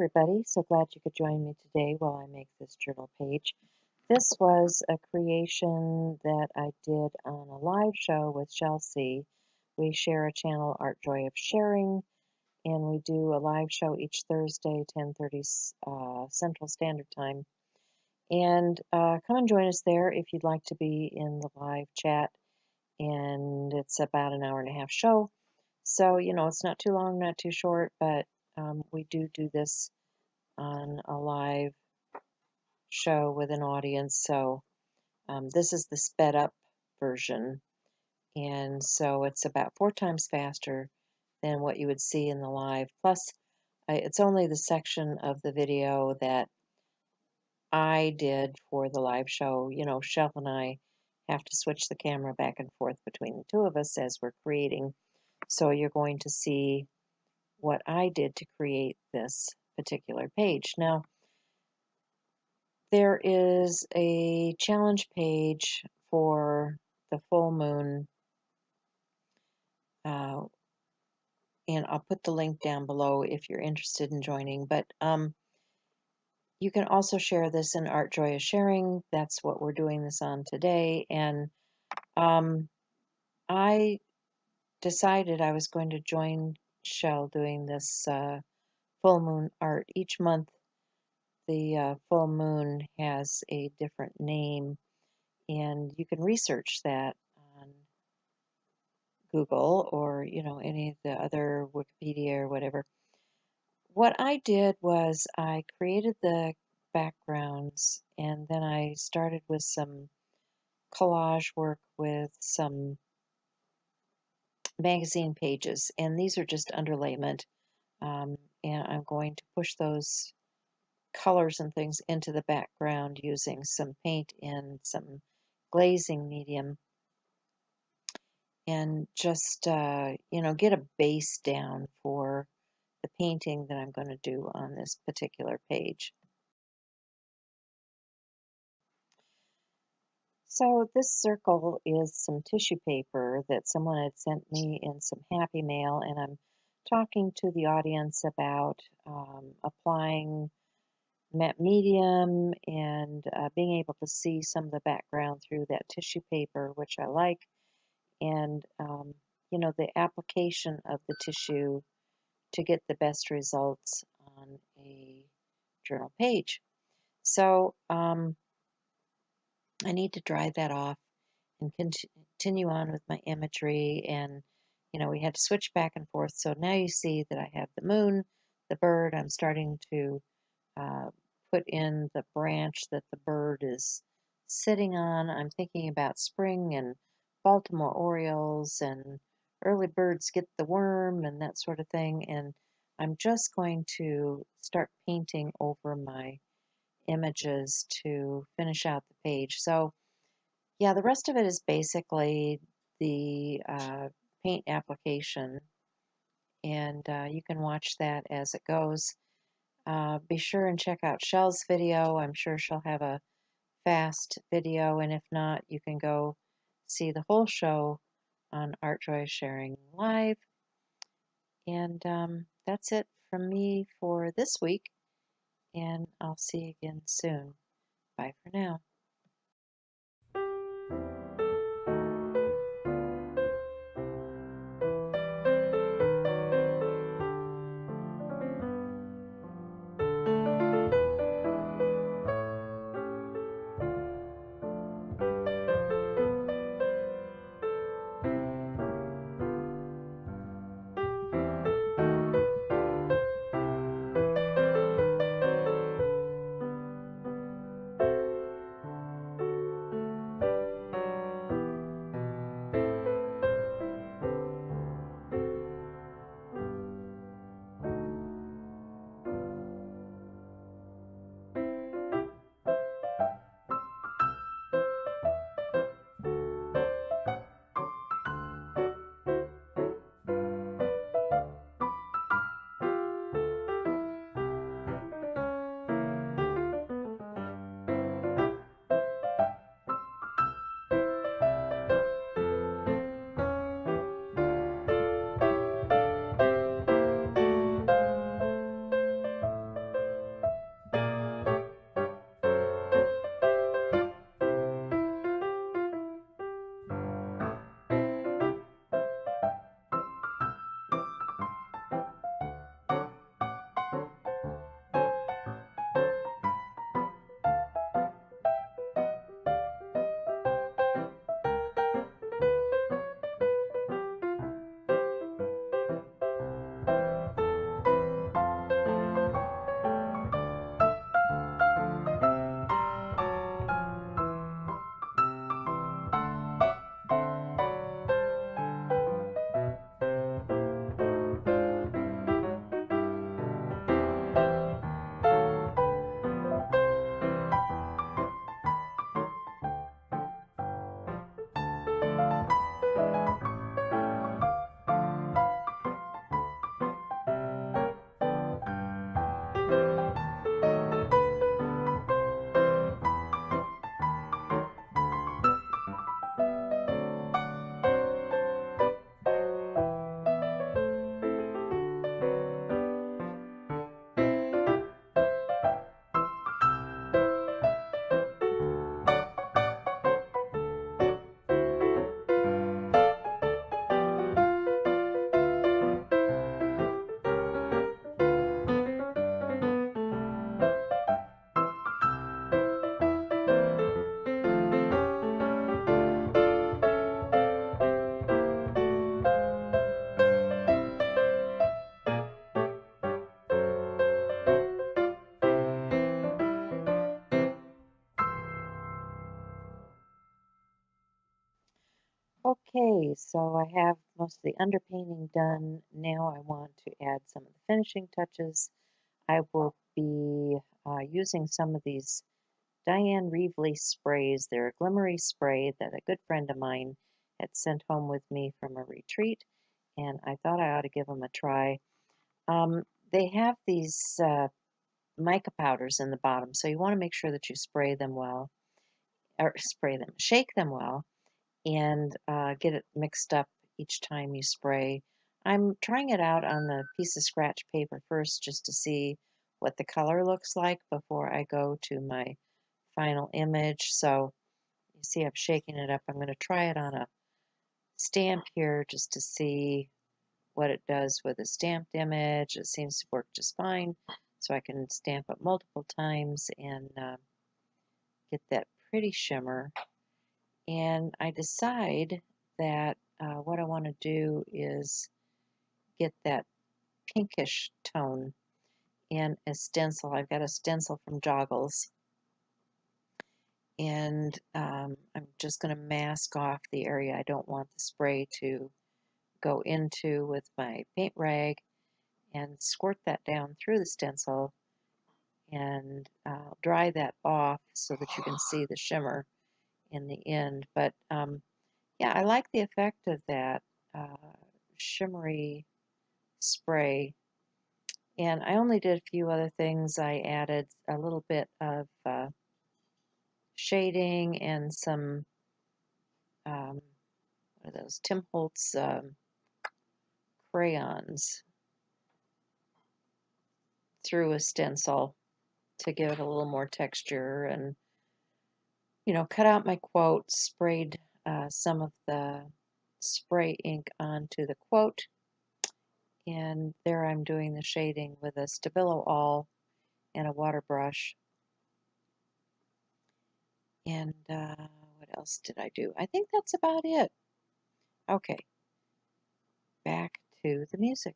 everybody. So glad you could join me today while I make this journal page. This was a creation that I did on a live show with Chelsea. We share a channel, Art Joy of Sharing, and we do a live show each Thursday, 10:30 Central Standard Time. And come and join us there if you'd like to be in the live chat. And it's about an hour and a half show. So, it's not too long, not too short, but we do this on a live show with an audience. So this is the sped up version. And so it's about 4 times faster than what you would see in the live. Plus, it's only the section of the video that I did for the live show. Shell and I have to switch the camera back and forth between the two of us as we're creating. So you're going to see what I did to create this particular page. Now, there is a challenge page for the full moon, and I'll put the link down below if you're interested in joining. But you can also share this in Art Joy of Sharing. That's what we're doing this on today. And I decided I was going to join Shell doing this full moon art. Each month, the full moon has a different name, and you can research that on Google or any of the other Wikipedia or whatever. What I did was I created the backgrounds, and then I started with some collage work with some magazine pages, and these are just underlayment, and I'm going to push those colors and things into the background using some paint and some glazing medium, and just get a base down for the painting that I'm going to do on this particular page. So this circle is some tissue paper that someone had sent me in some Happy Mail, and I'm talking to the audience about applying matte medium and being able to see some of the background through that tissue paper, which I like, and the application of the tissue to get the best results on a journal page. So I need to dry that off and continue on with my imagery. And we had to switch back and forth. So now you see that I have the moon, the bird. I'm starting to put in the branch that the bird is sitting on. I'm thinking about spring and Baltimore Orioles and early birds get the worm and that sort of thing. And I'm just going to start painting over my images to finish out the page. So yeah, the rest of it is basically the paint application, and you can watch that as it goes. Be sure and check out Shell's video. I'm sure she'll have a fast video, and if not, you can go see the whole show on Art Joy Sharing Live. And that's it from me for this week, and I'll see you again soon. Bye for now. Okay, so I have most of the underpainting done. Now I want to add some of the finishing touches. I will be using some of these Diane Reevely sprays. They're a glimmery spray that a good friend of mine had sent home with me from a retreat, and I thought I ought to give them a try. They have these mica powders in the bottom, so you want to make sure that you spray them well, or shake them well, and get it mixed up each time you spray. I'm trying it out on the piece of scratch paper first just to see what the color looks like before I go to my final image. So you see I'm shaking it up. I'm going to try it on a stamp here just to see what it does with a stamped image. It seems to work just fine. So I can stamp it multiple times and get that pretty shimmer. And I decide that what I want to do is get that pinkish tone in a stencil. I've got a stencil from Joggles, and I'm just going to mask off the area I don't want the spray to go into with my paint rag and squirt that down through the stencil and dry that off so that you can see the shimmer in the end. But yeah, I like the effect of that shimmery spray. And I only did a few other things. I added a little bit of shading and some, what are those, Tim Holtz crayons through a stencil to give it a little more texture, and, you know, cut out my quote, sprayed some of the spray ink onto the quote, and there I'm doing the shading with a Stabilo All and a water brush. And what else did I do? I think that's about it. Okay, back to the music.